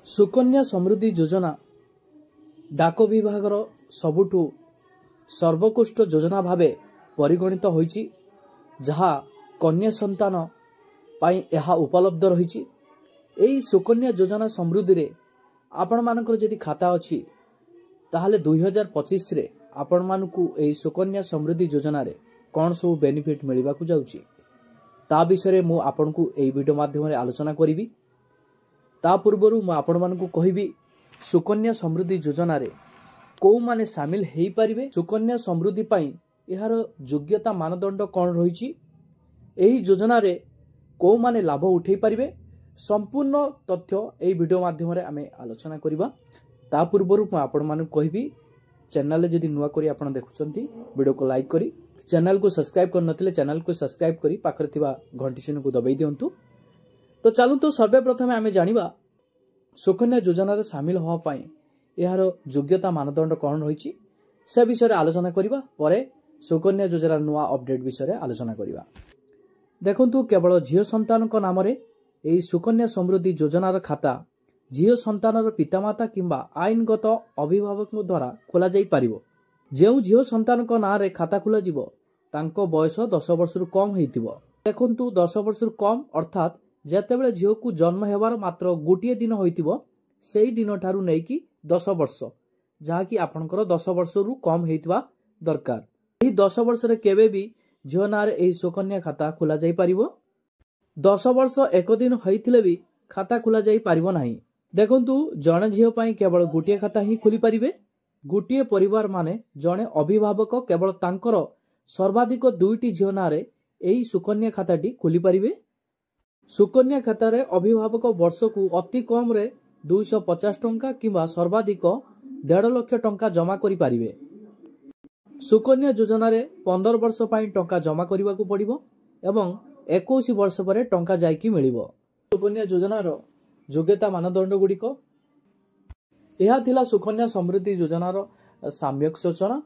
सुकन्या समृद्धि योजना डाक विभागर सबुठु सर्वोत्कृष्ट योजना भावे परिगणित होईची जहा कन्या संतान पाई यह उपलब्ध रही। एई सुकन्या योजना समृद्धि रे आपण मानकर जदि खाता अछि ताहले 2025 रे आपण मानकु एई सुकन्या समृद्धि योजना रे कोन सब बेनिफिट मिलिबा को जाउची ता विषय मु आपनकु एई वीडियो माध्यम रे आलोचना करिवि। ता पूर्वरु मु आपण मानकु कहिबि सुकन्या समृद्धि योजना रे को माने शामिल हेई परिबे, सुकन्या समृद्धि पाई एहार योग्यता मानदंड कोन रहिची, एही योजना रे को माने लाभ उठेई परिबे, संपूर्ण तथ्य एई वीडियो माध्यम रे आमे आलोचना करिबा। ता पूर्वरु मु आपण मानकु कहिबि चैनल जदि नुआ करी आपण देखुचंती वीडियो को लाइक करी चैनल को सब्सक्राइब कर नथिले चैनल को सब्सक्राइब करी पाखरे थिबा घंटी चिन्ह को दबाई दियंतु। तो चलंतु सर्वप्रथम आमे जानिबा सुकन्या योजना रे शामिल होवा पाई एहार योग्यता मानदंड कोन रहिची से विषय रे आलोचना करिबा। परे सुकन्या योजना नुआ अपडेट विषय रे आलोचना करिबा। देखंतु केवल झियो संतान को नाम रे एई सुकन्या समृद्धि योजना खाता झियो संतानर पितामाता किंबा आईनगत अभिभावक द्वारा खोला जाई पारिबो। जेउ झियो संतान को नाम रे खाता खोला जिवो तांको बयस 10 वर्ष रु कम हेतिबो। देखंतु 10 वर्ष रु कम अर्थात जेतेबेले झियो को जन्म हेबार मात्र गोटिए दिन होइतिबो सेही दिन ठारू नेकी 10 वर्ष जहा कि आपनकर 10 वर्ष रु कम हेतिबा दरकार। एही 10 वर्ष रे केबे भी झियो ना रे एही सुकन्या खाता खोला जाई पारिबो। 10 वर्ष एक दिन होइतिले भी खाता खोला जाई पारिबो नाही। देखंतु जणे झियो पाई केवल गोटिए खाता ही खोली पारिबे। गोटिए परिवार माने जणे अभिभावक केवल तांकर सर्वाधिक 2टी झियो ना रे एही सुकन्या खाताटी खोली पारिबे। सुकन्या खाता रे अभिभावक वर्ष को अति कम रे 250 टंका किंबा सर्वाधिक 1.5 लाख टंका जमा करि पारिबे। सुकन्या योजना रे 15 वर्ष पाई टंका जमा करबा को पड़िबो एवं 21 वर्ष परे टंका जायकी मिलिबो। सुकन्या योजना रो योग्यता मानदंड गुड़िक यह थिला सुकन्या समृद्धि योजना रो साम्यक सूचना।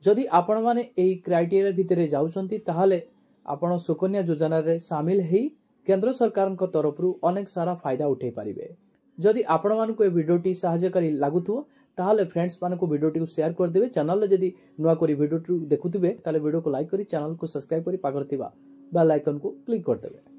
जदि आपण माने एही क्राइटेरिया भितरे जाउचंती ताहाले आपण सुकन्या योजना रे शामिल हेई केंद्र सरकार को तरफ रु अनेक सारा फायदा उठे पारिबे। जदि आपण मानकु ए वीडियोटी सहायकारी लागुथुओ ताहाले फ्रेंड्स मानकु वीडियोटी को शेयर कर देबे। चैनल रे जदि नुआ करी वीडियोटी देखुथिबे ताहाले वीडियो को लाइक करी चैनल को सब्सक्राइब करी पाखर थिबा बेल आइकन को क्लिक कर देबे।